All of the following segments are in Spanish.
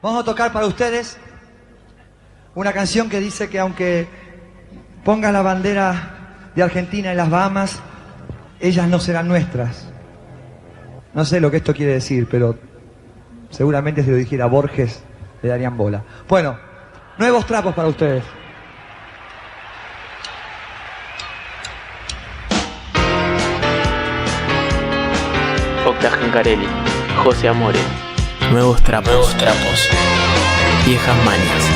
Vamos a tocar para ustedes una canción que dice que aunque pongan la bandera de Argentina en las Bahamas, ellas no serán nuestras. No sé lo que esto quiere decir, pero seguramente si lo dijera Borges le darían bola. Bueno, nuevos trapos para ustedes. Octa Gencarelli, José Amore. Nuevos trapos. Viejas mañas.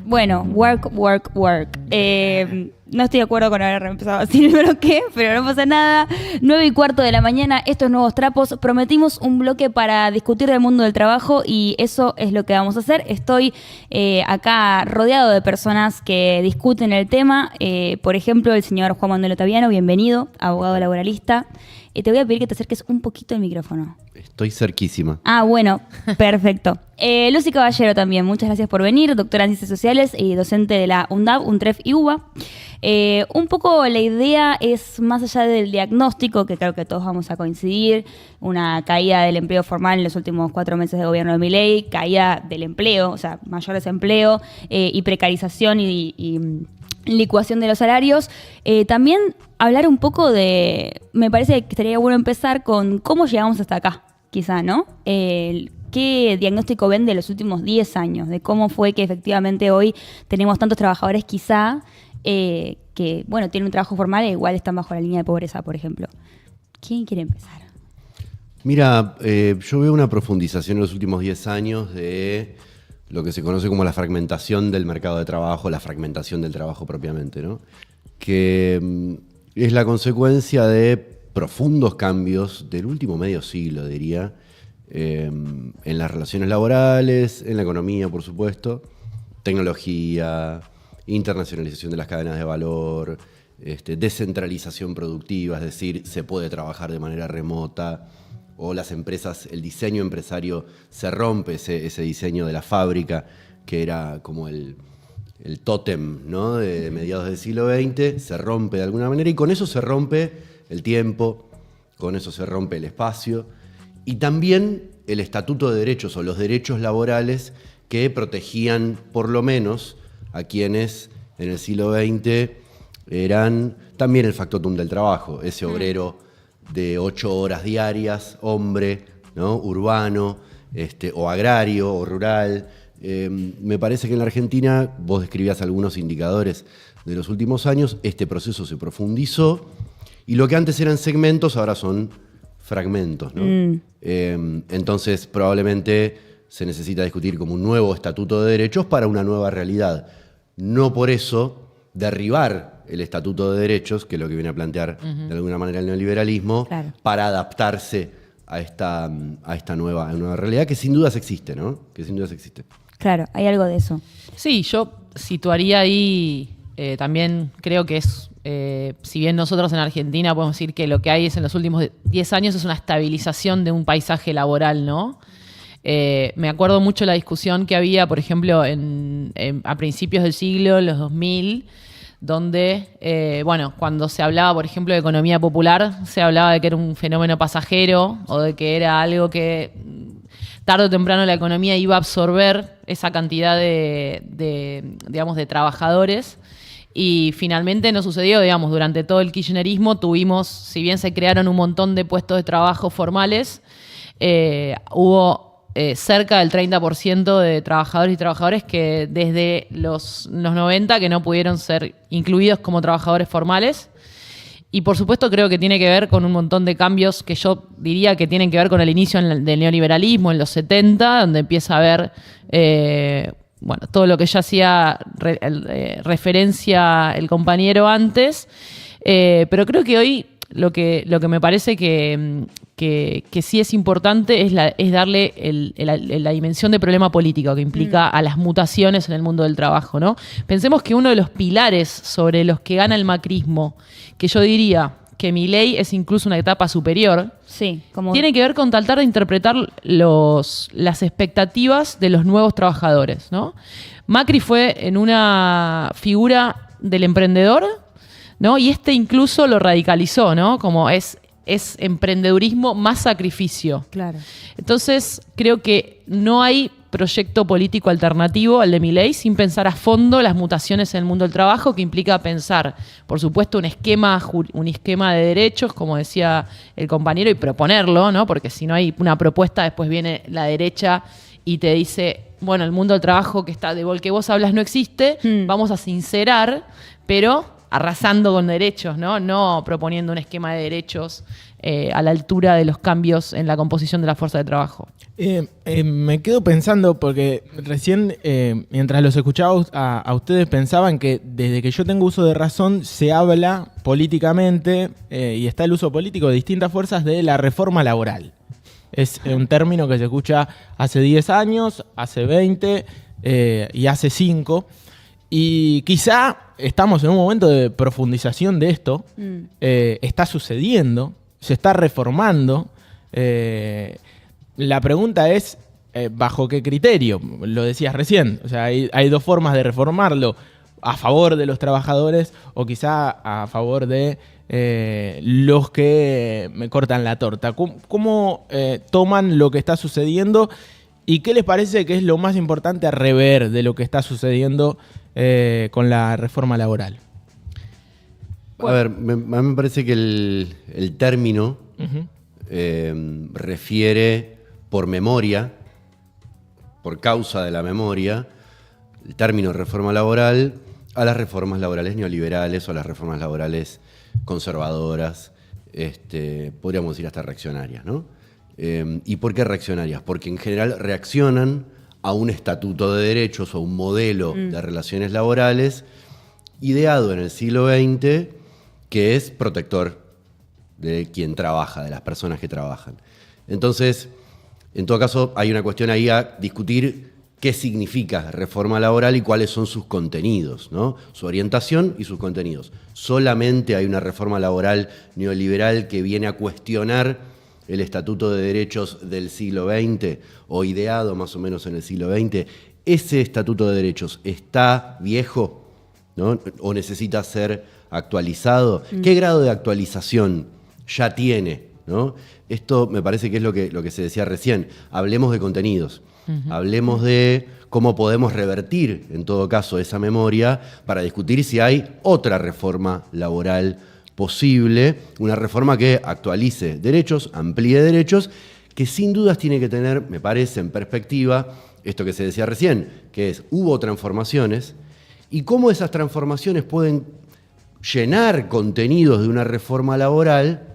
Bueno, work. No estoy de acuerdo con haber empezado así el bloque, pero no pasa nada. 9:15 de la mañana, estos nuevos trapos. Prometimos un bloque para discutir del mundo del trabajo y eso es lo que vamos a hacer. Estoy acá rodeado de personas que discuten el tema. Por ejemplo, el señor Juan Manuel Ottaviano, bienvenido, abogado laboralista. Te voy a pedir que te acerques un poquito al micrófono. Estoy cerquísima. Ah, bueno, perfecto. Lucy Caballero también, muchas gracias por venir, doctora en Ciencias Sociales y docente de la UNDAV, UNTREF y UBA. Un poco la idea es, más allá del diagnóstico, que creo que todos vamos a coincidir, una caída del empleo formal en los últimos 4 meses de gobierno de Milei, caída del empleo, o sea, mayor desempleo y precarización y licuación de los salarios. También hablar un poco de, me parece que estaría bueno empezar con cómo llegamos hasta acá, quizá, ¿no? ¿Qué diagnóstico ven de los últimos 10 años? De cómo fue que efectivamente hoy tenemos tantos trabajadores quizá que, bueno, tienen un trabajo formal e igual están bajo la línea de pobreza, por ejemplo. ¿Quién quiere empezar? Mira, yo veo una profundización en los últimos 10 años de lo que se conoce como la fragmentación del mercado de trabajo, la fragmentación del trabajo propiamente, ¿no? Que es la consecuencia de profundos cambios del último medio siglo, diría, en las relaciones laborales, en la economía, por supuesto, tecnología, internacionalización de las cadenas de valor, descentralización productiva, es decir, se puede trabajar de manera remota, o las empresas, el diseño empresario se rompe, ese diseño de la fábrica, que era como el tótem, ¿no?, de mediados del siglo XX, se rompe de alguna manera, y con eso se rompe el tiempo, con eso se rompe el espacio, y también el estatuto de derechos o los derechos laborales que protegían por lo menos a quienes en el siglo XX eran también el factotum del trabajo, ese obrero de 8 horas diarias, hombre, ¿no?, urbano, o agrario o rural. Me parece que en la Argentina, vos describías algunos indicadores de los últimos años, este proceso se profundizó y lo que antes eran segmentos ahora son fragmentos, ¿no? Entonces probablemente se necesita discutir como un nuevo estatuto de derechos para una nueva realidad. No por eso derribar el estatuto de derechos, que es lo que viene a plantear de alguna manera el neoliberalismo, claro, para adaptarse a esta nueva realidad que sin dudas existe, ¿no? Que sin dudas existe. Claro, hay algo de eso. Sí, yo situaría ahí, también creo que es, si bien nosotros en Argentina podemos decir que lo que hay es en los últimos 10 años es una estabilización de un paisaje laboral, ¿no? Me acuerdo mucho la discusión que había, por ejemplo, a principios del siglo, los 2000, donde, cuando se hablaba, por ejemplo, de economía popular, se hablaba de que era un fenómeno pasajero o de que era algo que tarde o temprano la economía iba a absorber esa cantidad de trabajadores. Y finalmente no sucedió, digamos, durante todo el kirchnerismo tuvimos, si bien se crearon un montón de puestos de trabajo formales, hubo cerca del 30% de trabajadores y trabajadoras que desde los 90 que no pudieron ser incluidos como trabajadores formales. Y por supuesto creo que tiene que ver con un montón de cambios que yo diría que tienen que ver con el inicio del neoliberalismo en los 70, donde empieza a haber todo lo que ya hacía referencia el compañero antes. Pero creo que hoy lo que me parece que sí es importante es darle la dimensión de problema político que implica a las mutaciones en el mundo del trabajo, ¿no? Pensemos que uno de los pilares sobre los que gana el macrismo, que yo diría que Milei es incluso una etapa superior, sí, tiene que ver con tratar de interpretar las expectativas de los nuevos trabajadores, ¿no? Macri fue en una figura del emprendedor, ¿no? Y incluso lo radicalizó, ¿no? Como es emprendedurismo más sacrificio. Claro. Entonces, creo que no hay proyecto político alternativo al de Milei sin pensar a fondo las mutaciones en el mundo del trabajo, que implica pensar, por supuesto, un esquema de derechos, como decía el compañero, y proponerlo, ¿no? Porque si no hay una propuesta, después viene la derecha y te dice, bueno, el mundo del trabajo del que vos hablas no existe, vamos a sincerar, pero arrasando con derechos, ¿no? No proponiendo un esquema de derechos a la altura de los cambios en la composición de la fuerza de trabajo. Me quedo pensando, porque recién, mientras los escuchaba a ustedes, pensaban que desde que yo tengo uso de razón se habla políticamente y está el uso político de distintas fuerzas de la reforma laboral. Es un término que se escucha hace 10 años, hace 20 y hace 5. Y quizá estamos en un momento de profundización de esto. Está sucediendo, se está reformando. La pregunta es, ¿bajo qué criterio? Lo decías recién. O sea, hay dos formas de reformarlo. A favor de los trabajadores o quizá a favor de los que me cortan la torta. ¿Cómo toman lo que está sucediendo y qué les parece que es lo más importante a rever de lo que está sucediendo con la reforma laboral? A ver, a mí me parece que el término refiere por memoria, por causa de la memoria, el término reforma laboral a las reformas laborales neoliberales o a las reformas laborales conservadoras, podríamos decir hasta reaccionarias, ¿no? ¿Y por qué reaccionarias? Porque en general reaccionan a un estatuto de derechos o un modelo de relaciones laborales ideado en el siglo XX que es protector de quien trabaja, de las personas que trabajan. Entonces, en todo caso, hay una cuestión ahí a discutir qué significa reforma laboral y cuáles son sus contenidos, ¿no? Su orientación y sus contenidos. Solamente hay una reforma laboral neoliberal que viene a cuestionar el Estatuto de Derechos del siglo XX o ideado más o menos en el siglo XX. ¿Ese Estatuto de Derechos está viejo, ¿no? ¿O necesita ser actualizado? ¿Qué grado de actualización ya tiene, ¿no? Esto me parece que es lo que se decía recién. Hablemos de contenidos. Hablemos de cómo podemos revertir, en todo caso, esa memoria para discutir si hay otra reforma laboral posible, una reforma que actualice derechos, amplíe derechos, que sin dudas tiene que tener, me parece, en perspectiva, esto que se decía recién, que es, hubo transformaciones, y cómo esas transformaciones pueden llenar contenidos de una reforma laboral,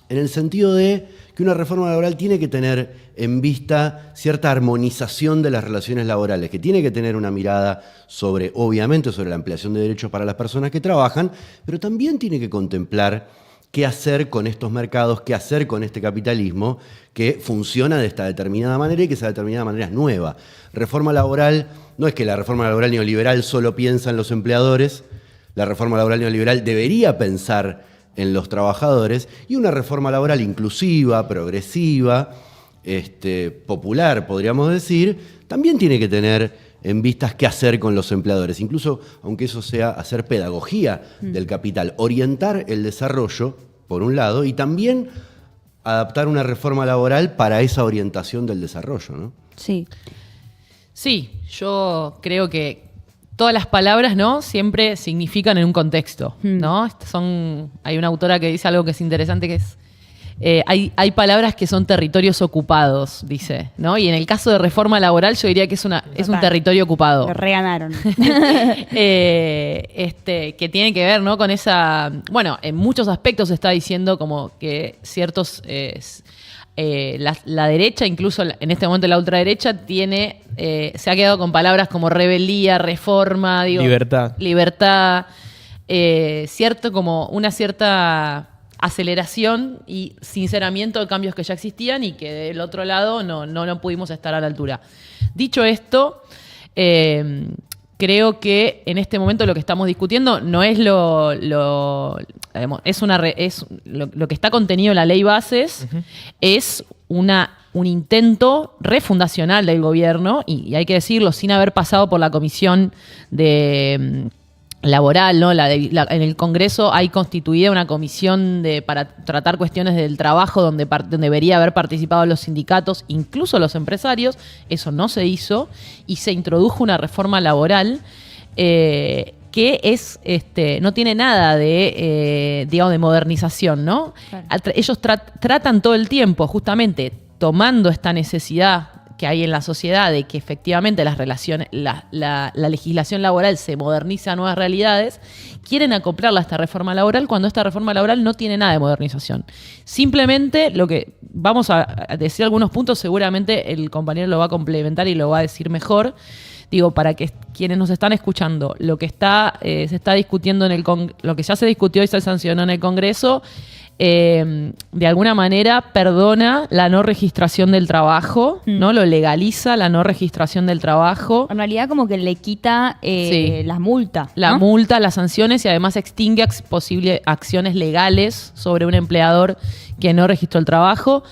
en el sentido de que una reforma laboral tiene que tener en vista cierta armonización de las relaciones laborales, que tiene que tener una mirada sobre, obviamente, sobre la ampliación de derechos para las personas que trabajan, pero también tiene que contemplar qué hacer con estos mercados, qué hacer con este capitalismo que funciona de esta determinada manera y que esa determinada manera es nueva. Reforma laboral, no es que la reforma laboral neoliberal solo piensa en los empleadores, la reforma laboral neoliberal debería pensar en los trabajadores, y una reforma laboral inclusiva, progresiva, popular, podríamos decir, también tiene que tener en vistas qué hacer con los empleadores, incluso aunque eso sea hacer pedagogía del capital, orientar el desarrollo, por un lado, y también adaptar una reforma laboral para esa orientación del desarrollo, ¿no? Sí. Sí, yo creo que todas las palabras, ¿no?, siempre significan en un contexto, ¿no? Hay una autora que dice algo que es interesante, que es hay palabras que son territorios ocupados, dice, ¿no? Y en el caso de reforma laboral yo diría que es un territorio ocupado. Lo reganaron. Que tiene que ver, ¿no?, con esa... Bueno, en muchos aspectos se está diciendo como que ciertos... la derecha, incluso en este momento la ultraderecha, se ha quedado con palabras como rebeldía, reforma, libertad, como una cierta aceleración y sinceramiento de cambios que ya existían y que del otro lado no pudimos estar a la altura. Dicho esto, creo que en este momento lo que estamos discutiendo no es lo que está contenido en la ley bases, es un intento refundacional del gobierno, y hay que decirlo, sin haber pasado por la comisión de laboral, ¿no? En el Congreso hay constituida una comisión para tratar cuestiones del trabajo donde debería haber participado los sindicatos, incluso los empresarios. Eso no se hizo y se introdujo una reforma laboral que es no tiene nada de, digamos, de modernización, ¿no? Claro. Ellos tratan todo el tiempo, justamente, tomando esta necesidad que hay en la sociedad de que efectivamente las relaciones, la legislación laboral se modernice a nuevas realidades, quieren acoplarla a esta reforma laboral cuando esta reforma laboral no tiene nada de modernización. Simplemente lo que vamos a decir algunos puntos, seguramente el compañero lo va a complementar y lo va a decir mejor. Digo, para que quienes nos están escuchando, lo que se está discutiendo lo que ya se discutió y se sancionó en el Congreso, de alguna manera perdona la no registración del trabajo, ¿no? Lo legaliza, la no registración del trabajo. En realidad como que le quita las multas, ¿no? La multa, las sanciones, y además extingue posibles acciones legales sobre un empleador que no registró el trabajo.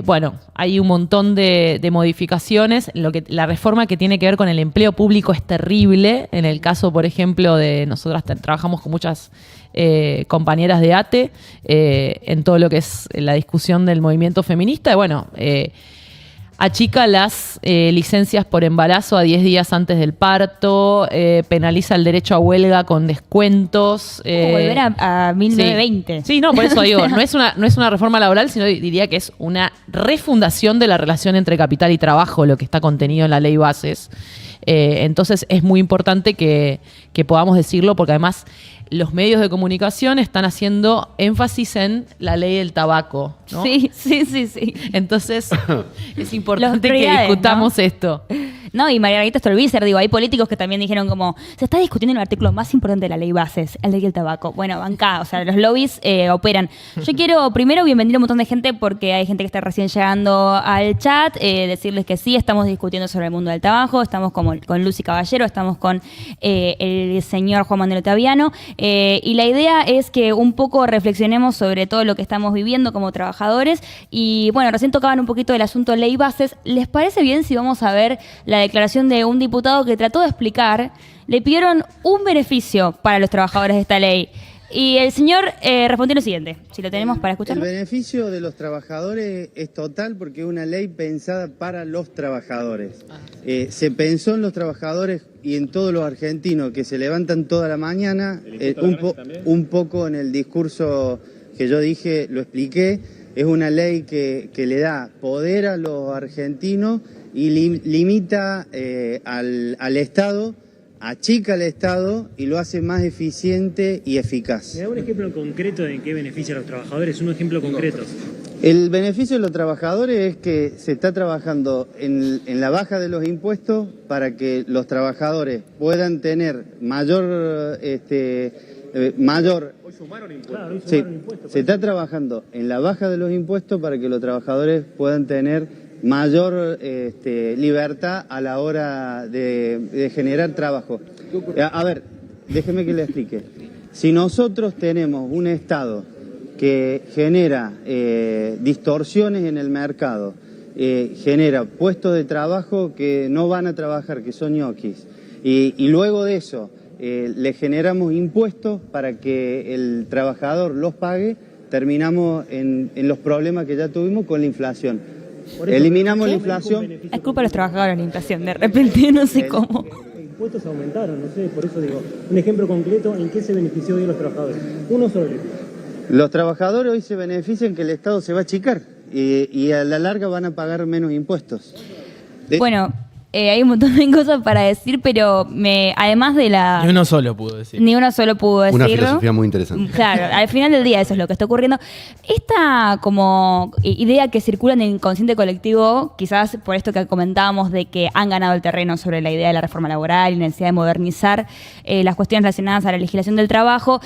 Bueno, hay un montón de modificaciones. La reforma que tiene que ver con el empleo público es terrible. En el caso, por ejemplo, de nosotras trabajamos con muchas compañeras de ATE en todo lo que es la discusión del movimiento feminista. Y bueno, achica las licencias por embarazo a 10 días antes del parto, penaliza el derecho a huelga con descuentos. Volver a 1920. Sí, no, por eso digo, no es una reforma laboral, sino diría que es una refundación de la relación entre capital y trabajo, lo que está contenido en la ley bases. Entonces es muy importante que podamos decirlo, porque además los medios de comunicación están haciendo énfasis en la ley del tabaco, ¿no? Sí. Entonces es importante que discutamos, ¿no? Esto. No, y Margarita Stolbizer, digo, hay políticos que también dijeron como, se está discutiendo el artículo más importante de la ley bases, el ley del tabaco. Bueno, bancá, o sea, los lobbies operan. Yo quiero primero bienvenir a un montón de gente porque hay gente que está recién llegando al chat, decirles que sí, estamos discutiendo sobre el mundo del trabajo, estamos con Lucy Caballero, estamos con el señor Juan Manuel Ottaviano, y la idea es que un poco reflexionemos sobre todo lo que estamos viviendo como trabajadores. Y bueno, recién tocaban un poquito del asunto ley bases. ¿Les parece bien si vamos a ver la declaración de un diputado que trató de explicar? Le pidieron un beneficio para los trabajadores de esta ley y el señor respondió lo siguiente, si lo tenemos para escucharlo. El beneficio de los trabajadores es total porque es una ley pensada para los trabajadores. Se pensó en los trabajadores y en todos los argentinos que se levantan toda la mañana, un poco en el discurso que yo dije, lo expliqué. Es una ley que le da poder a los argentinos y limita al Estado, achica al Estado y lo hace más eficiente y eficaz. ¿Me da un ejemplo concreto de en qué beneficia a los trabajadores? Un ejemplo concreto. El beneficio de los trabajadores es que se está trabajando en la baja de los impuestos para que los trabajadores puedan tener mayor... Hoy sumaron impuestos. Claro, hoy sumaron impuestos. Se está trabajando en la baja de los impuestos para que los trabajadores puedan tener mayor libertad a la hora de generar trabajo. A ver, déjeme que le explique. Si nosotros tenemos un Estado que genera distorsiones en el mercado, genera puestos de trabajo que no van a trabajar, que son ñoquis, y luego de eso le generamos impuestos para que el trabajador los pague, terminamos en los problemas que ya tuvimos con la inflación. Eliminamos la inflación. Es culpa de los trabajadores la inflación, de repente no sé cómo. Los impuestos aumentaron, no sé, por eso digo, un ejemplo concreto en qué se benefició hoy los trabajadores. Uno solo. Los trabajadores hoy se benefician que el Estado se va a achicar y a la larga van a pagar menos impuestos. Bueno, hay un montón de cosas para decir, pero además de la... Ni uno solo pudo decir. Ni uno solo pudo decirlo. Una filosofía muy interesante. Claro, al final del día eso es lo que está ocurriendo. Esta como idea que circula en el inconsciente colectivo, quizás por esto que comentábamos de que han ganado el terreno sobre la idea de la reforma laboral y la necesidad de modernizar las cuestiones relacionadas a la legislación del trabajo,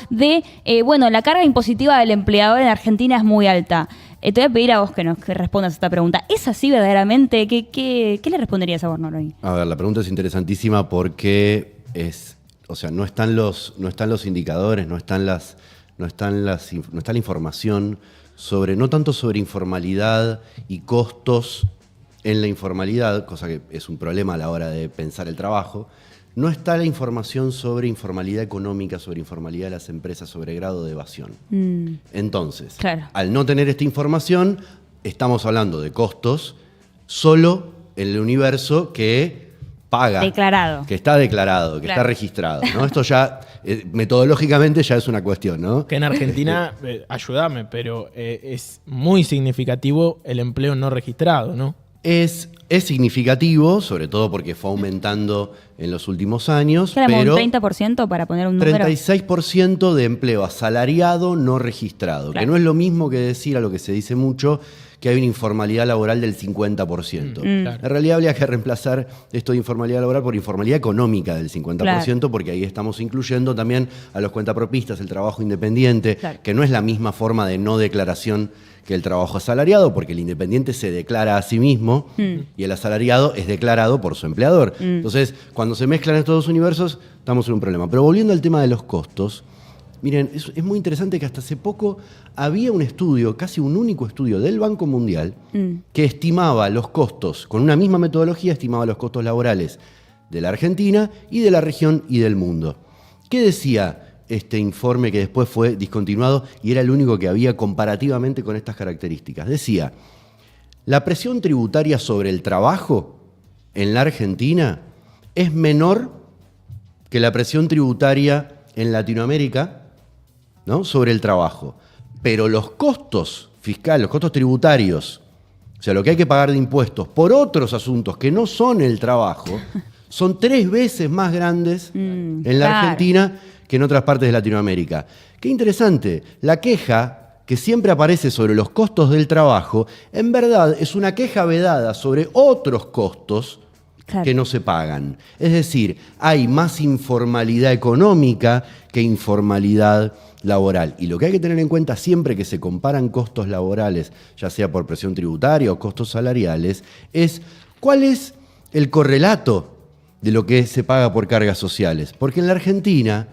bueno, la carga impositiva del empleador en Argentina es muy alta. Te voy a pedir a vos que respondas a esta pregunta. ¿Es así verdaderamente? ¿Qué le responderías a vos, Noroni? A ver, la pregunta es interesantísima porque no están los indicadores, no está la información no tanto sobre informalidad y costos en la informalidad, cosa que es un problema a la hora de pensar el trabajo, no está la información sobre informalidad económica, sobre informalidad de las empresas, sobre grado de evasión. Entonces, Claro. al no tener esta información, estamos hablando de costos solo en el universo que paga. Declarado. Que está declarado, que Claro. está registrado, ¿no? Esto ya, metodológicamente, ya es una cuestión, ¿no? Que en Argentina, ayúdame, pero es muy significativo el empleo no registrado, ¿no? Es significativo, sobre todo porque fue aumentando en los últimos años, ¿Qué éramos, pero un 30% para poner un número? 36% de empleo asalariado no registrado, Claro. que no es lo mismo que decir a lo que se dice mucho, que hay una informalidad laboral del 50%. Claro. En realidad habría que reemplazar esto de informalidad laboral por informalidad económica del 50%, porque ahí estamos incluyendo también a los cuentapropistas, el trabajo independiente, Claro. que no es la misma forma de no declaración que el trabajo asalariado, porque el independiente se declara a sí mismo y el asalariado es declarado por su empleador. Entonces, cuando se mezclan estos dos universos, estamos en un problema. Pero volviendo al tema de los costos, miren, es muy interesante que hasta hace poco había un estudio, casi un único estudio del Banco Mundial, que estimaba los costos, con una misma metodología, estimaba los costos laborales de la Argentina y de la región y del mundo. ¿Qué decía este informe que después fue discontinuado y era el único que había comparativamente con estas características? Decía, la presión tributaria sobre el trabajo en la Argentina es menor que la presión tributaria en Latinoamérica, ¿no?, sobre el trabajo. Pero los costos fiscales, los costos tributarios, o sea, lo que hay que pagar de impuestos por otros asuntos que no son el trabajo, son 3 veces más grandes en la claro. Argentina que en otras partes de Latinoamérica. Qué interesante, la queja que siempre aparece sobre los costos del trabajo, en verdad es una queja vedada sobre otros costos Claro. que no se pagan. Es decir, hay más informalidad económica que informalidad laboral. Y lo que hay que tener en cuenta siempre que se comparan costos laborales, ya sea por presión tributaria o costos salariales, es cuál es el correlato de lo que se paga por cargas sociales. Porque en la Argentina,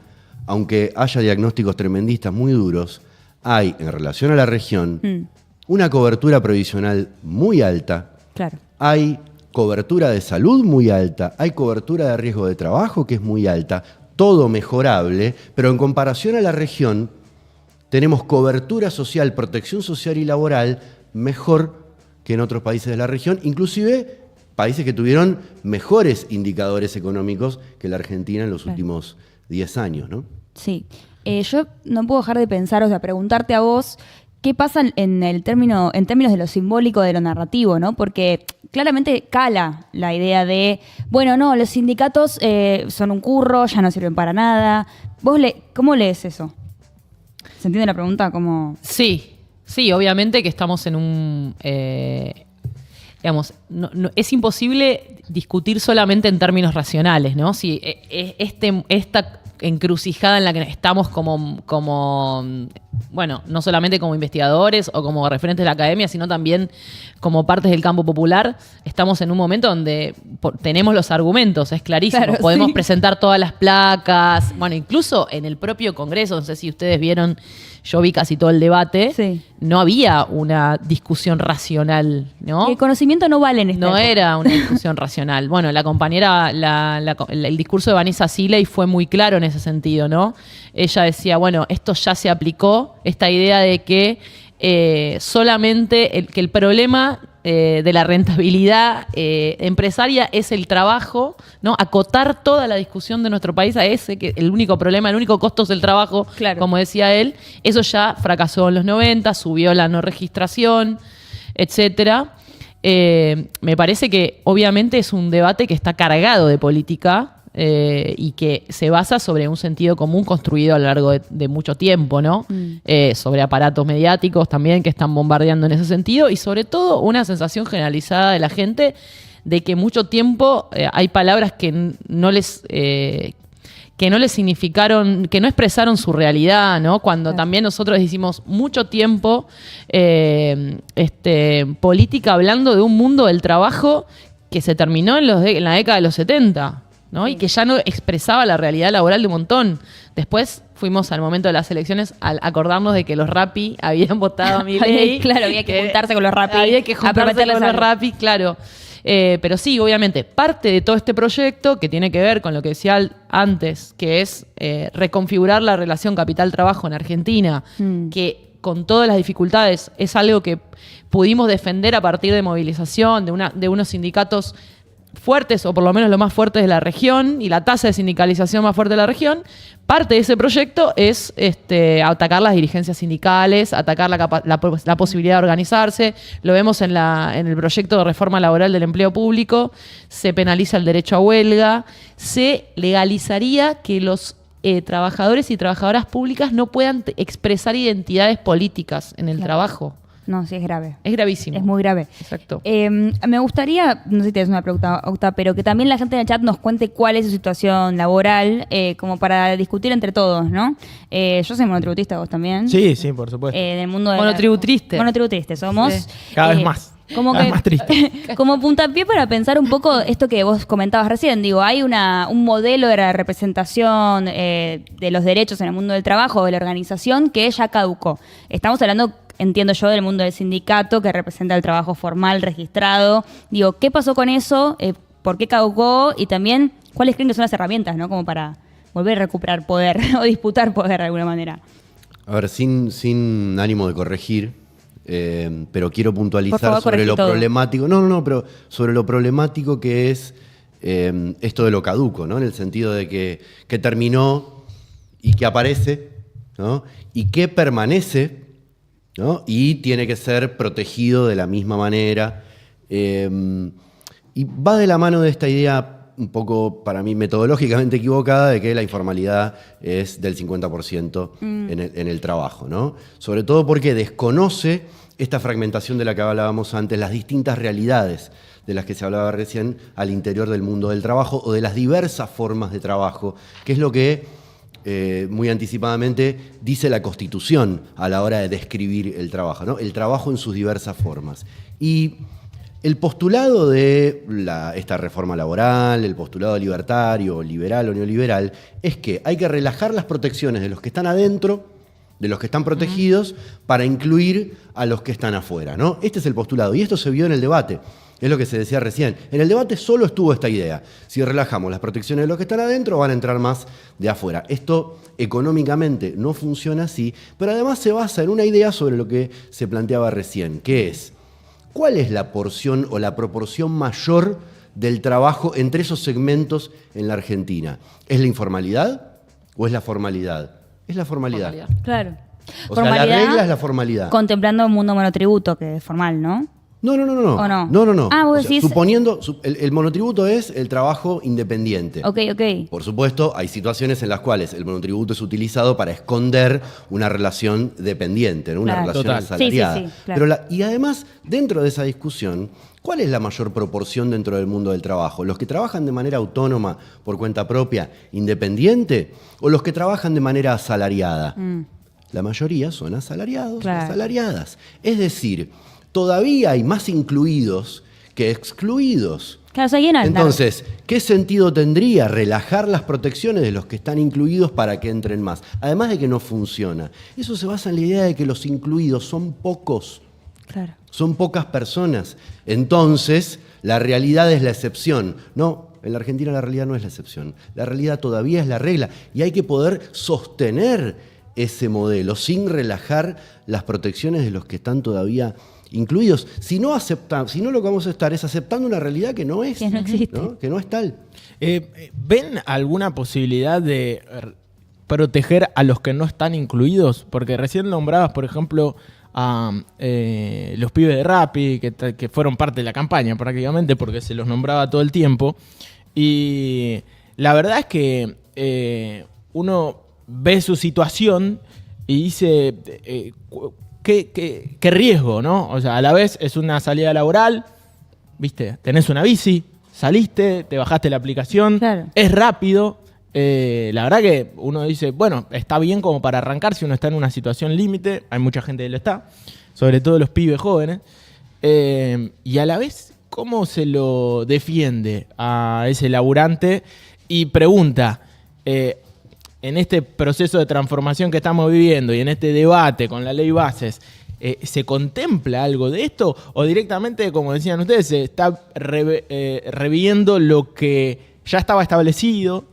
aunque haya diagnósticos tremendistas muy duros, hay, en relación a la región, una cobertura provisional muy alta, Claro. hay cobertura de salud muy alta, hay cobertura de riesgo de trabajo que es muy alta, todo mejorable, pero en comparación a la región tenemos cobertura social, protección social y laboral mejor que en otros países de la región, inclusive países que tuvieron mejores indicadores económicos que la Argentina en los últimos 10 años, ¿no? Sí. Yo no puedo dejar de pensar, o sea, preguntarte a vos, ¿qué pasa en términos de lo simbólico, de lo narrativo, ¿no? Porque claramente cala la idea de, bueno, no, los sindicatos son un curro, ya no sirven para nada. ¿Vos cómo lees eso? ¿Se entiende la pregunta? ¿Cómo? Sí, obviamente que estamos en un... digamos, es imposible discutir solamente en términos racionales, ¿no? Si esta encrucijada en la que estamos como, bueno, no solamente como investigadores o como referentes de la academia, sino también como partes del campo popular, estamos en un momento donde tenemos los argumentos, es clarísimo, Claro, podemos sí. presentar todas las placas, bueno, incluso en el propio Congreso, no sé si ustedes vieron, yo vi casi todo el debate, Sí. no había una discusión racional, ¿no? El conocimiento no vale en esta No época. era una discusión racional. Bueno, la compañera, el discurso de Vanessa Siley fue muy claro en ese sentido, ¿no? Ella decía, bueno, esto ya se aplicó, esta idea de que solamente el problema de la rentabilidad empresaria es el trabajo, ¿no? Acotar toda la discusión de nuestro país a ese, que el único problema, el único costo es el trabajo, Claro. como decía él. Eso ya fracasó en los 90, subió la no registración, etcétera. Me parece que obviamente es un debate que está cargado de política y que se basa sobre un sentido común construido a lo largo de mucho tiempo, ¿no? Sobre aparatos mediáticos también que están bombardeando en ese sentido y sobre todo una sensación generalizada de la gente de que mucho tiempo hay palabras que no les significaron, que no expresaron su realidad, ¿no? Cuando Claro. también nosotros hicimos mucho tiempo política hablando de un mundo del trabajo que se terminó en la década de los 70, ¿no? Y que ya no expresaba la realidad laboral de un montón. Después fuimos al momento de las elecciones a acordarnos de que los Rappi habían votado a Milei. Claro, había que juntarse con los Rappi, Había que a juntarse prometerles con los algo. Rappi, claro. Pero sí, obviamente, parte de todo este proyecto que tiene que ver con lo que decía antes, que es reconfigurar la relación capital-trabajo en Argentina, que con todas las dificultades es algo que pudimos defender a partir de movilización, de unos sindicatos fuertes, o por lo menos los más fuertes de la región, y la tasa de sindicalización más fuerte de la región. Parte de ese proyecto es atacar las dirigencias sindicales, atacar la posibilidad de organizarse. Lo vemos en el proyecto de reforma laboral del empleo público. Se penaliza el derecho a huelga. Se legalizaría que los trabajadores y trabajadoras públicas no puedan expresar identidades políticas en el trabajo. No, sí, es grave. Es gravísimo. Es muy grave. Exacto. Me gustaría, no sé si tienes una pregunta, Octa, pero que también la gente en el chat nos cuente cuál es su situación laboral, como para discutir entre todos, ¿no? Yo soy monotributista, vos también. Sí, sí, por supuesto. Del mundo de Monotributriste. Monotributiste somos. Sí. Cada vez más. Como Cada que, vez más triste. como puntapié para pensar un poco esto que vos comentabas recién. Digo, hay un modelo de la representación de los derechos en el mundo del trabajo, de la organización, que ya caducó. Estamos hablando, entiendo yo, del mundo del sindicato, que representa el trabajo formal, registrado. Digo, ¿qué pasó con eso? ¿Por qué caducó? Y también, ¿cuáles creen que son las herramientas, ¿no? Como para volver a recuperar poder o disputar poder de alguna manera. A ver, sin ánimo de corregir, pero quiero puntualizar favor, sobre lo todo. problemático. Pero sobre lo problemático que es esto de lo caduco, ¿no? En el sentido de que terminó y que aparece, ¿no? Y que permanece, ¿no? Y tiene que ser protegido de la misma manera. Y va de la mano de esta idea un poco, para mí, metodológicamente equivocada de que la informalidad es del 50% en el trabajo, ¿no? Sobre todo porque desconoce esta fragmentación de la que hablábamos antes, las distintas realidades de las que se hablaba recién al interior del mundo del trabajo o de las diversas formas de trabajo, que es lo que muy anticipadamente dice la Constitución a la hora de describir el trabajo, ¿no? El trabajo en sus diversas formas. Y el postulado de esta reforma laboral, el postulado libertario, liberal o neoliberal, es que hay que relajar las protecciones de los que están adentro, de los que están protegidos, para incluir a los que están afuera, ¿no? Este es el postulado, y esto se vio en el debate. Es lo que se decía recién. En el debate solo estuvo esta idea. Si relajamos las protecciones de los que están adentro, van a entrar más de afuera. Esto económicamente no funciona así, pero además se basa en una idea sobre lo que se planteaba recién, que es: ¿cuál es la porción o la proporción mayor del trabajo entre esos segmentos en la Argentina? ¿Es la informalidad o es la formalidad? Es la formalidad. Claro. O sea, la regla es la formalidad. Contemplando un mundo monotributo, que es formal, ¿no? No. ¿O no? No. Ah, vos O sea, decís... suponiendo, el monotributo es el trabajo independiente. Ok. Por supuesto, hay situaciones en las cuales el monotributo es utilizado para esconder una relación dependiente, ¿no? Una Claro. relación Total. asalariada. Sí, claro. Y además, dentro de esa discusión, ¿cuál es la mayor proporción dentro del mundo del trabajo? ¿Los que trabajan de manera autónoma, por cuenta propia, independiente, o los que trabajan de manera asalariada? La mayoría son asalariados, Claro. asalariadas. Es decir, todavía hay más incluidos que excluidos. Claro, o sea, llena. Entonces, ¿qué sentido tendría relajar las protecciones de los que están incluidos para que entren más? Además de que no funciona. Eso se basa en la idea de que los incluidos son pocos. Claro. Son pocas personas. Entonces, la realidad es la excepción. No, en la Argentina la realidad no es la excepción. La realidad todavía es la regla. Y hay que poder sostener ese modelo sin relajar las protecciones de los que están todavía incluidos. Si no lo que vamos a estar es aceptando una realidad que no es. Que no existe. ¿No? Que no es tal. ¿Ven alguna posibilidad de proteger a los que no están incluidos? Porque recién nombrabas, por ejemplo, a los pibes de Rappi, que fueron parte de la campaña prácticamente, porque se los nombraba todo el tiempo. Y la verdad es que uno ve su situación y dice, ¿qué riesgo, ¿no? O sea, a la vez es una salida laboral, ¿viste? Tenés una bici, saliste, te bajaste la aplicación, Claro. es rápido. La verdad que uno dice, bueno, está bien como para arrancar si uno está en una situación límite, hay mucha gente que lo está, sobre todo los pibes jóvenes, y a la vez, ¿cómo se lo defiende a ese laburante? Y pregunta, en este proceso de transformación que estamos viviendo y en este debate con la ley Bases, ¿Se contempla algo de esto? ¿O directamente, como decían ustedes, se está reviendo lo que ya estaba establecido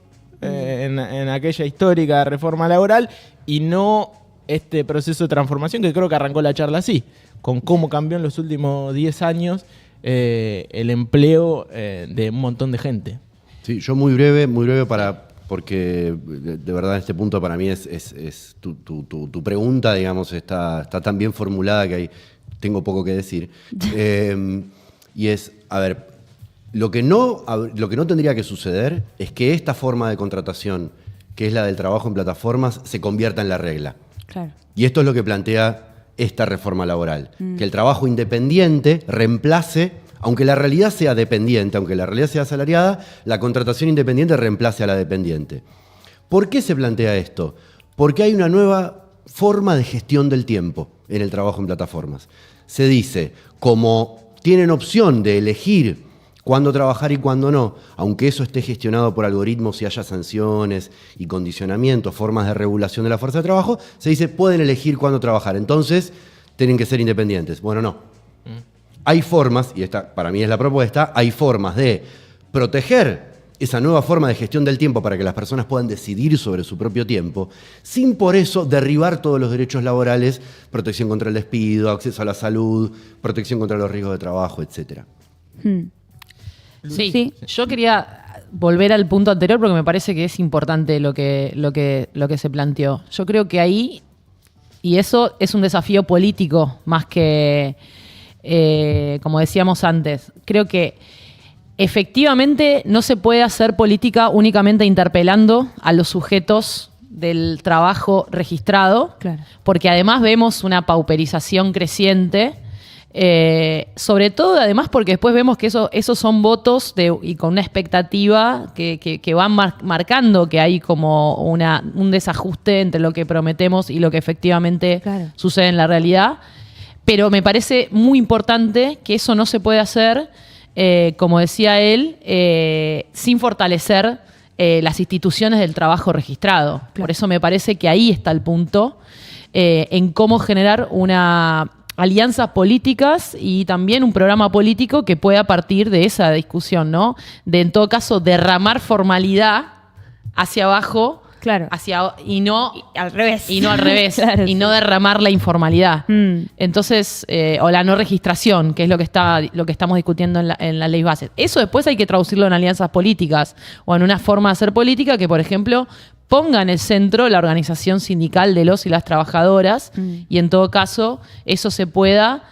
en aquella histórica reforma laboral y no este proceso de transformación que creo que arrancó la charla así, con cómo cambió en los últimos 10 años el empleo de un montón de gente? Sí, yo muy breve porque de verdad en este punto para mí es tu pregunta, digamos, está tan bien formulada que tengo poco que decir. Y es, a ver, lo que no tendría que suceder es que esta forma de contratación, que es la del trabajo en plataformas, se convierta en la regla. Claro. Y esto es lo que plantea esta reforma laboral, que el trabajo independiente reemplace, aunque la realidad sea dependiente, aunque la realidad sea asalariada, la contratación independiente reemplace a la dependiente. ¿Por qué se plantea esto? Porque hay una nueva forma de gestión del tiempo en el trabajo en plataformas. Se dice, como tienen opción de elegir cuándo trabajar y cuándo no, aunque eso esté gestionado por algoritmos y haya sanciones y condicionamientos, formas de regulación de la fuerza de trabajo, se dice, pueden elegir cuándo trabajar, entonces tienen que ser independientes. Bueno, no. Hay formas, y esta para mí es la propuesta, hay formas de proteger esa nueva forma de gestión del tiempo para que las personas puedan decidir sobre su propio tiempo, sin por eso derribar todos los derechos laborales, protección contra el despido, acceso a la salud, protección contra los riesgos de trabajo, etc. Sí, yo quería volver al punto anterior porque me parece que es importante lo que se planteó. Yo creo que ahí, y eso es un desafío político más que, como decíamos antes, creo que efectivamente no se puede hacer política únicamente interpelando a los sujetos del trabajo registrado, claro, porque además vemos una pauperización creciente. Sobre todo, además, porque después vemos que esos son votos y con una expectativa que van marcando que hay como un desajuste entre lo que prometemos y lo que efectivamente sucede en la realidad. Pero me parece muy importante que eso no se puede hacer, como decía él, sin fortalecer las instituciones del trabajo registrado. Claro. Por eso me parece que ahí está el punto en cómo generar alianzas políticas y también un programa político que pueda partir de esa discusión, ¿no? De, en todo caso, derramar formalidad hacia abajo, claro, y no al revés. Y no al revés, claro, y no derramar la informalidad. Entonces, o la no registración, que es lo que estamos discutiendo en la ley base. Eso después hay que traducirlo en alianzas políticas o en una forma de hacer política que, por ejemplo, ponga en el centro la organización sindical de los y las trabajadoras y en todo caso eso se pueda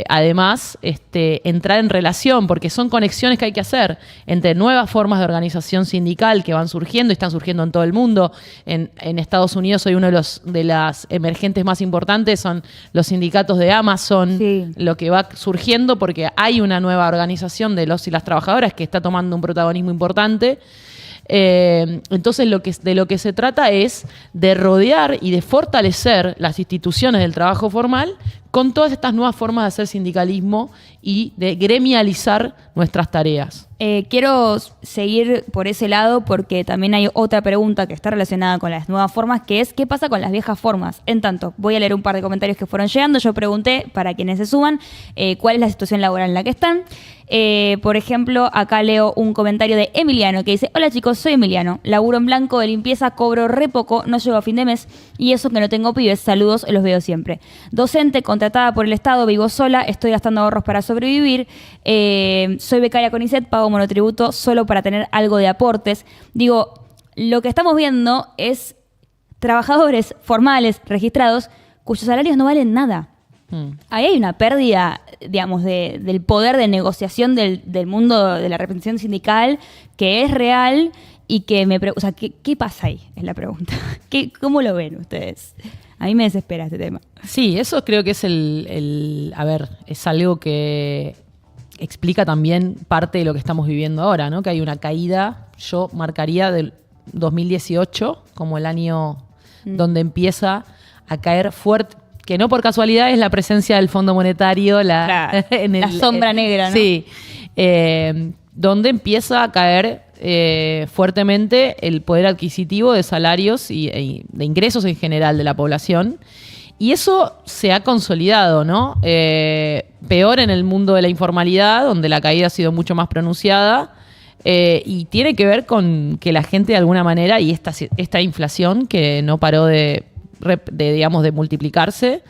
además entrar en relación, porque son conexiones que hay que hacer entre nuevas formas de organización sindical que van surgiendo y están surgiendo en todo el mundo. En Estados Unidos hoy uno de las emergentes más importantes son los sindicatos de Amazon, sí, lo que va surgiendo porque hay una nueva organización de los y las trabajadoras que está tomando un protagonismo importante. Entonces de lo que se trata es de rodear y de fortalecer las instituciones del trabajo formal con todas estas nuevas formas de hacer sindicalismo y de gremializar nuestras tareas. Quiero seguir por ese lado porque también hay otra pregunta que está relacionada con las nuevas formas, que es ¿qué pasa con las viejas formas? En tanto, voy a leer un par de comentarios que fueron llegando. Yo pregunté, para quienes se suman, cuál es la situación laboral en la que están. Por ejemplo, acá leo un comentario de Emiliano que dice: hola chicos, soy Emiliano, laburo en blanco de limpieza, cobro re poco, no llego a fin de mes y eso que no tengo pibes, saludos, los veo siempre. Docente, contratada por el Estado, vivo sola, estoy gastando ahorros para sobrevivir, soy becaria con ISET, pago monotributo solo para tener algo de aportes. Digo, lo que estamos viendo es trabajadores formales, registrados, cuyos salarios no valen nada. Ahí hay una pérdida, digamos, del poder de negociación del mundo de la representación sindical que es real y que o sea, ¿qué pasa ahí? Es la pregunta. ¿Cómo lo ven ustedes? A mí me desespera este tema. Sí, eso creo que es es algo que explica también parte de lo que estamos viviendo ahora, ¿no? Que hay una caída, yo marcaría del 2018 como el año donde empieza a caer fuerte, que no por casualidad es la presencia del Fondo Monetario, la sombra negra, ¿no? Sí, donde empieza a caer fuertemente el poder adquisitivo de salarios y de ingresos en general de la población. Y eso se ha consolidado, ¿no? Peor en el mundo de la informalidad, donde la caída ha sido mucho más pronunciada. Y tiene que ver con que la gente de alguna manera, y esta inflación que no paró de multiplicarse,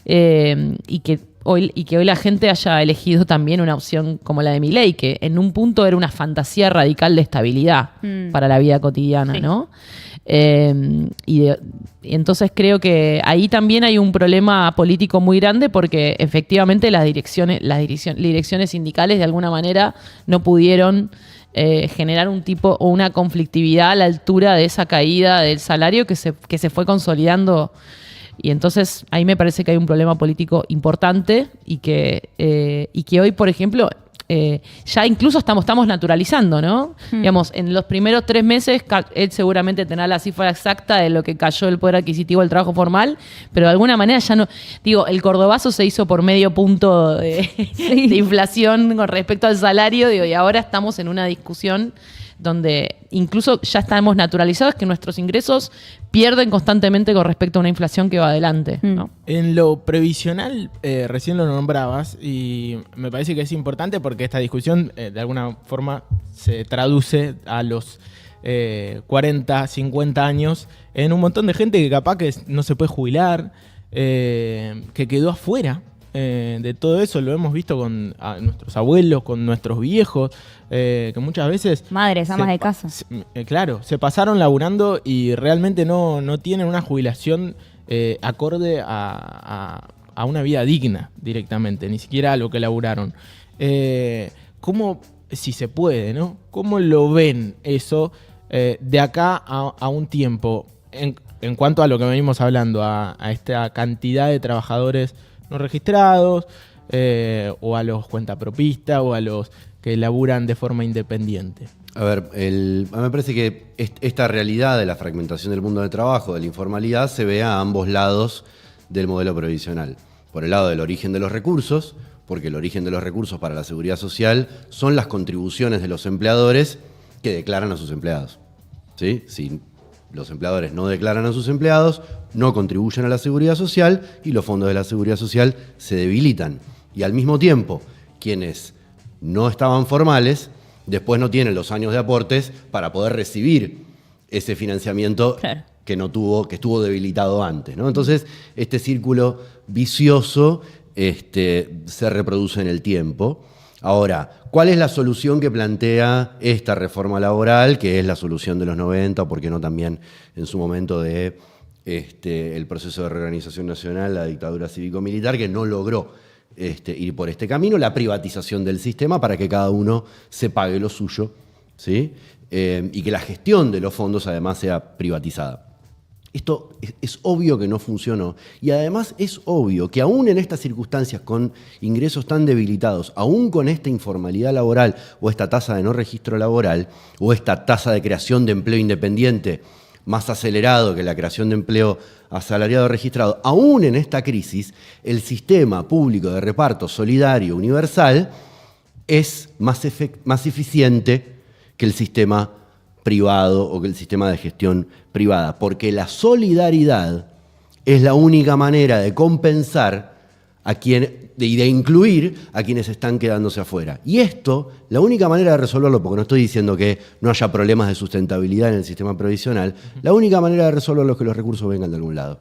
y que hoy la gente haya elegido también una opción como la de Milei, que en un punto era una fantasía radical de estabilidad para la vida cotidiana, sí. ¿No? Y entonces creo que ahí también hay un problema político muy grande, porque efectivamente las direcciones sindicales de alguna manera no pudieron generar un tipo o una conflictividad a la altura de esa caída del salario que se fue consolidando. Y entonces ahí me parece que hay un problema político importante y que hoy, por ejemplo, ya incluso estamos naturalizando, ¿no? Digamos, en los primeros 3 meses, él seguramente tendrá la cifra exacta de lo que cayó el poder adquisitivo del trabajo formal, pero de alguna manera ya no... Digo, el cordobazo se hizo por medio punto de inflación con respecto al salario, digo, y ahora estamos en una discusión donde incluso ya estamos naturalizados que nuestros ingresos pierden constantemente con respecto a una inflación que va adelante, ¿no? En lo previsional, recién lo nombrabas, y me parece que es importante porque esta discusión de alguna forma se traduce a los 40, 50 años en un montón de gente que capaz que no se puede jubilar, que quedó afuera de todo eso. Lo hemos visto con nuestros abuelos, con nuestros viejos, que muchas veces... Madres, amas de casa. Claro, se pasaron laburando y realmente no tienen una jubilación acorde a una vida digna directamente, ni siquiera a lo que laburaron. ¿Cómo, si se puede, ¿no? ¿Cómo lo ven eso de acá a un tiempo en cuanto a lo que venimos hablando, a esta cantidad de trabajadores no registrados, o a los cuentapropistas, o a los que laburan de forma independiente? A ver, me parece que esta realidad de la fragmentación del mundo del trabajo, de la informalidad, se ve a ambos lados del modelo previsional. Por el lado del origen de los recursos, porque el origen de los recursos para la seguridad social son las contribuciones de los empleadores que declaran a sus empleados, ¿sí? Si los empleadores no declaran a sus empleados, no contribuyen a la seguridad social y los fondos de la seguridad social se debilitan. Y al mismo tiempo, quienes no estaban formales, después no tienen los años de aportes para poder recibir ese financiamiento, claro, que estuvo debilitado antes, ¿no? Entonces, este círculo vicioso se reproduce en el tiempo. Ahora, ¿cuál es la solución que plantea esta reforma laboral, que es la solución de los 90, o por qué no también en su momento de el proceso de reorganización nacional, la dictadura cívico-militar, que no logró ir por este camino, la privatización del sistema para que cada uno se pague lo suyo, ¿sí? Y que la gestión de los fondos además sea privatizada? Esto es obvio que no funcionó, y además es obvio que aún en estas circunstancias con ingresos tan debilitados, aún con esta informalidad laboral o esta tasa de no registro laboral o esta tasa de creación de empleo independiente más acelerado que la creación de empleo asalariado registrado, aún en esta crisis el sistema público de reparto solidario universal es más eficiente que el sistema privado o que el sistema de gestión privada, porque la solidaridad es la única manera de compensar y de incluir a quienes están quedándose afuera. Y esto, la única manera de resolverlo, porque no estoy diciendo que no haya problemas de sustentabilidad en el sistema previsional, la única manera de resolverlo es que los recursos vengan de algún lado.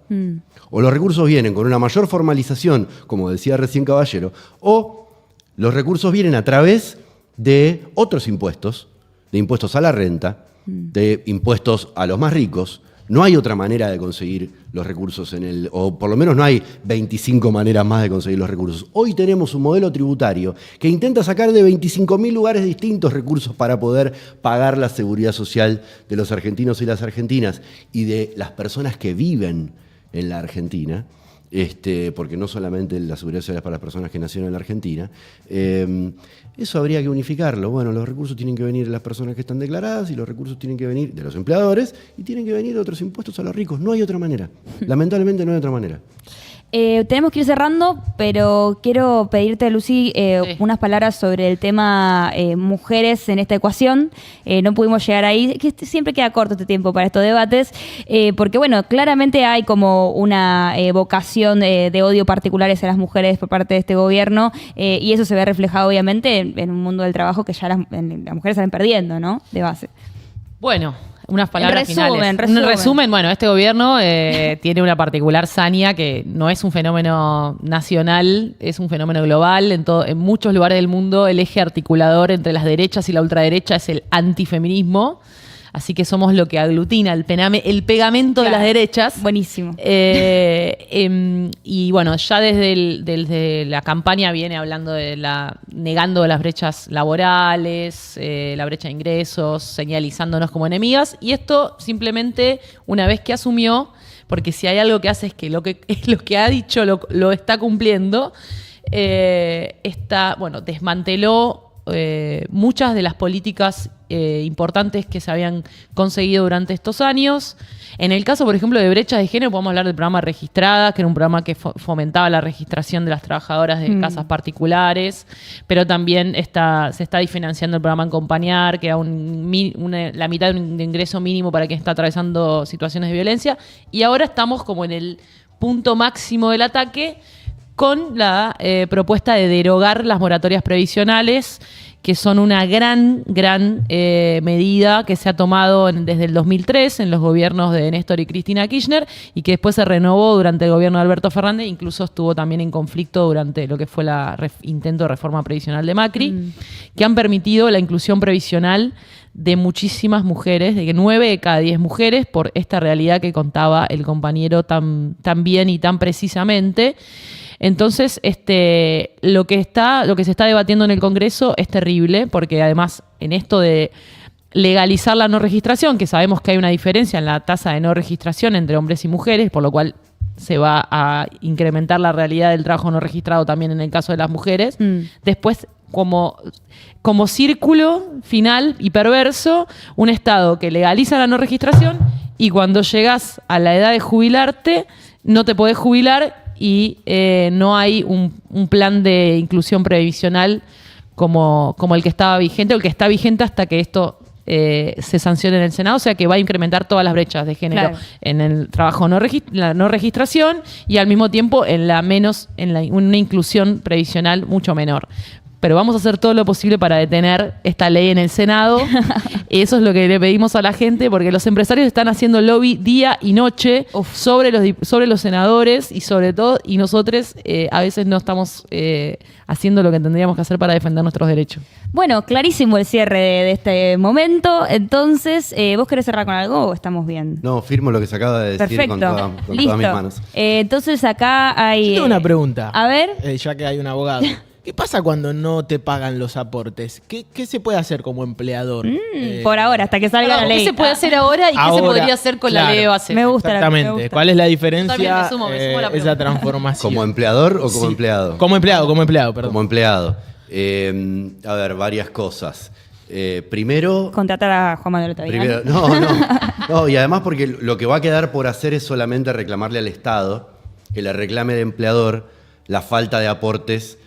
O los recursos vienen con una mayor formalización, como decía recién Caballero, o los recursos vienen a través de otros impuestos, de impuestos a la renta, de impuestos a los más ricos. No hay otra manera de conseguir los recursos o por lo menos no hay 25 maneras más de conseguir los recursos. Hoy tenemos un modelo tributario que intenta sacar de 25.000 lugares distintos recursos para poder pagar la seguridad social de los argentinos y las argentinas y de las personas que viven en la Argentina, porque no solamente la seguridad social es para las personas que nacieron en la Argentina. Eso habría que unificarlo. Bueno, los recursos tienen que venir de las personas que están declaradas y los recursos tienen que venir de los empleadores y tienen que venir de otros impuestos a los ricos. No hay otra manera. Lamentablemente no hay otra manera. Tenemos que ir cerrando, pero quiero pedirte, Lucy, Sí. unas palabras sobre el tema mujeres en esta ecuación. No pudimos llegar ahí, que siempre queda corto este tiempo para estos debates, porque bueno, claramente hay como una vocación de odio particulares a las mujeres por parte de este gobierno, y eso se ve reflejado obviamente en un mundo del trabajo que ya las mujeres salen perdiendo, ¿no? De base. Bueno, unas palabras resumen, finales. Un resumen, bueno, este gobierno tiene una particular saña que no es un fenómeno nacional, es un fenómeno global. En muchos lugares del mundo el eje articulador entre las derechas y la ultraderecha es el antifeminismo. Así que somos lo que aglutina el pegamento de las derechas. Buenísimo. Y bueno, ya desde la campaña viene hablando negando las brechas laborales, la brecha de ingresos, señalizándonos como enemigas. Y esto simplemente, una vez que asumió, porque si hay algo que hace es que lo que ha dicho lo está cumpliendo, desmanteló muchas de las políticas importantes que se habían conseguido durante estos años. En el caso, por ejemplo, de brechas de género, podemos hablar del programa Registradas, que era un programa que fomentaba la registración de las trabajadoras de casas particulares, pero también se está diferenciando el programa Acompañar, que da la mitad de un ingreso mínimo para quien está atravesando situaciones de violencia. Y ahora estamos como en el punto máximo del ataque, con la propuesta de derogar las moratorias previsionales, que son una gran medida que se ha tomado desde el 2003 en los gobiernos de Néstor y Cristina Kirchner, y que después se renovó durante el gobierno de Alberto Fernández, incluso estuvo también en conflicto durante lo que fue el intento de reforma previsional de Macri, que han permitido la inclusión previsional de muchísimas mujeres, de que 9 de cada 10 mujeres, por esta realidad que contaba el compañero tan bien y tan precisamente. Entonces, lo que se está debatiendo en el Congreso es terrible, porque además en esto de legalizar la no registración, que sabemos que hay una diferencia en la tasa de no registración entre hombres y mujeres, por lo cual se va a incrementar la realidad del trabajo no registrado también en el caso de las mujeres. Después, como círculo final y perverso, un Estado que legaliza la no registración, y cuando llegas a la edad de jubilarte, no te podés jubilar, y no hay un plan de inclusión previsional como el que estaba vigente, o el que está vigente hasta que esto se sancione en el Senado. O sea que va a incrementar todas las brechas de género en el trabajo la no registración, y al mismo tiempo en una inclusión previsional mucho menor. Pero vamos a hacer todo lo posible para detener esta ley en el Senado. Eso es lo que le pedimos a la gente, porque los empresarios están haciendo lobby día y noche sobre los senadores, y sobre todo, y nosotros a veces no estamos haciendo lo que tendríamos que hacer para defender nuestros derechos. Bueno, clarísimo el cierre de este momento. Entonces, ¿vos querés cerrar con algo o estamos bien? No, firmo lo que se acaba de decir. Perfecto. con todas mis manos. Entonces acá hay... Yo tengo una pregunta. A ver. Ya que hay un abogado. ¿Qué pasa cuando no te pagan los aportes? ¿Qué se puede hacer como empleador? Por ahora, hasta que salga la ley. ¿Qué se puede hacer ahora y qué se podría hacer con la ley de base? Me gusta. Exactamente. Me gusta. ¿Cuál es la diferencia? También me sumo la pregunta. Esa transformación. ¿Como empleador o como empleado? Como empleado, perdón. Como empleado. A ver, varias cosas. Primero... Contratar a Juan Manuel Otaviano. No, y además porque lo que va a quedar por hacer es solamente reclamarle al Estado, que le reclame al empleador la falta de aportes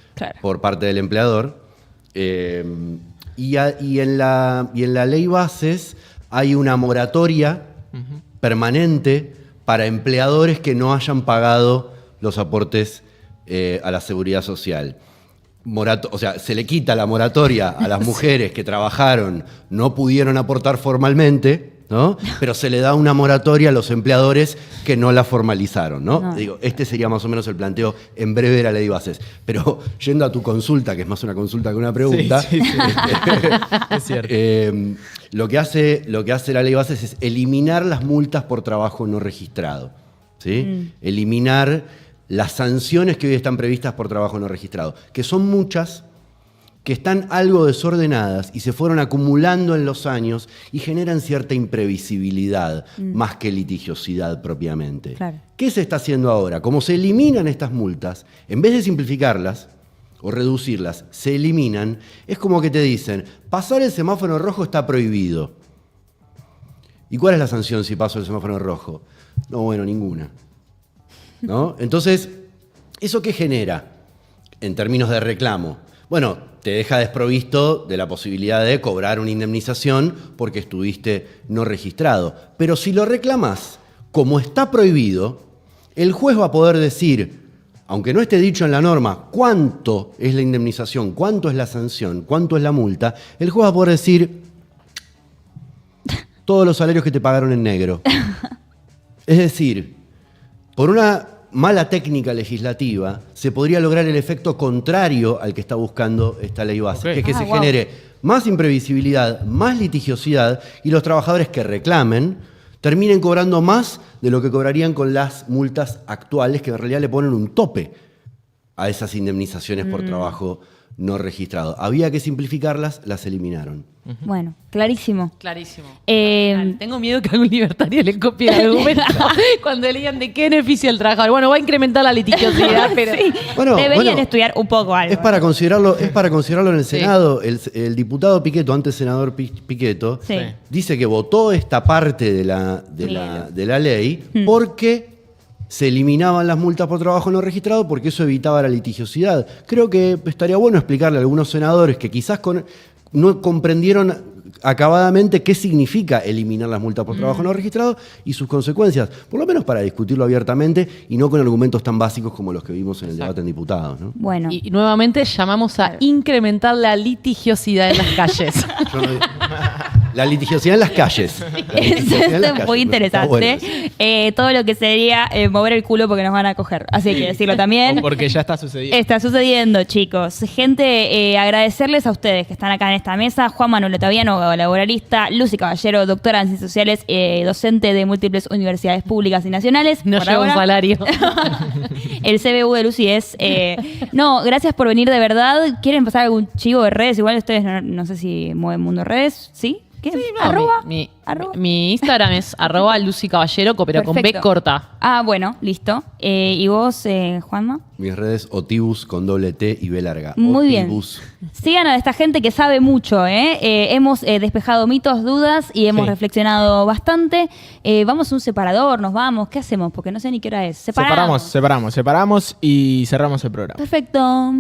por parte del empleador. Y en la ley bases hay una moratoria permanente para empleadores que no hayan pagado los aportes a la seguridad social. O sea, se le quita la moratoria a las mujeres que trabajaron, no pudieron aportar formalmente, ¿no? Pero se le da una moratoria a los empleadores que no la formalizaron, ¿no? Digo, este sería más o menos el planteo en breve de la ley de bases. Pero yendo a tu consulta, que es más una consulta que una pregunta, sí. Es cierto. Lo que hace la ley de bases es eliminar las multas por trabajo no registrado, ¿sí? Eliminar las sanciones que hoy están previstas por trabajo no registrado, que son muchas, que están algo desordenadas y se fueron acumulando en los años y generan cierta imprevisibilidad, más que litigiosidad propiamente. Claro. ¿Qué se está haciendo ahora? Como se eliminan estas multas, en vez de simplificarlas o reducirlas, se eliminan, es como que te dicen, pasar el semáforo rojo está prohibido. ¿Y cuál es la sanción si paso el semáforo rojo? No, bueno, ninguna. ¿No? Entonces, ¿Eso qué genera en términos de reclamo? Bueno, te deja desprovisto de la posibilidad de cobrar una indemnización porque estuviste no registrado. Pero si lo reclamas, como está prohibido, el juez va a poder decir, aunque no esté dicho en la norma cuánto es la indemnización, cuánto es la sanción, cuánto es la multa, el juez va a poder decir todos los salarios que te pagaron en negro. Es decir, por una mala técnica legislativa se podría lograr el efecto contrario al que está buscando esta ley base, que es que se genere más imprevisibilidad, más litigiosidad y los trabajadores que reclamen terminen cobrando más de lo que cobrarían con las multas actuales, que en realidad le ponen un tope a esas indemnizaciones por trabajo no registrado. Había que simplificarlas, las eliminaron. Bueno, clarísimo. Clarísimo. Tengo miedo que algún libertario le copie el argumento cuando le digan de qué beneficia el trabajador. Bueno, va a incrementar la litigiosidad, pero... Sí. Deberían estudiar un poco algo. Es para considerarlo en el Senado. El diputado Piqueto, antes senador Piqueto, dice que votó esta parte de la ley porque se eliminaban las multas por trabajo no registrado porque eso evitaba la litigiosidad. Creo que estaría bueno explicarle a algunos senadores que quizás no comprendieron acabadamente qué significa eliminar las multas por trabajo no registrado y sus consecuencias, por lo menos para discutirlo abiertamente y no con argumentos tan básicos como los que vimos en el debate en diputados, ¿no? Bueno. Y nuevamente llamamos a incrementar la litigiosidad en las calles. La litigiosidad en las calles. Eso es muy interesante. Bueno, sí. Todo lo que sería mover el culo porque nos van a coger. Así hay que decirlo también. O porque ya está sucediendo. Está sucediendo, chicos. Gente, agradecerles a ustedes que están acá en esta mesa. Juan Manuel Otaviano, laboralista. Lucy Caballero, doctora en Ciencias Sociales, docente de múltiples universidades públicas y nacionales. No lleva un salario. El CBU de Lucy es... no, gracias por venir de verdad. ¿Quieren pasar algún chivo de redes? Igual ustedes no sé si mueven mundo de redes. ¿Sí? ¿Qué? Sí, no, mi Instagram es @Lucy Caballero, pero con B corta. Ah, bueno, listo. ¿Y vos, Juanma? Mis redes, Otibus con doble T y B larga. Muy Otibus. Bien. Sigan a esta gente que sabe mucho, hemos despejado mitos, dudas y hemos reflexionado bastante. Vamos a un separador, nos vamos. ¿Qué hacemos? Porque no sé ni qué hora es. Separamos y cerramos el programa. Perfecto.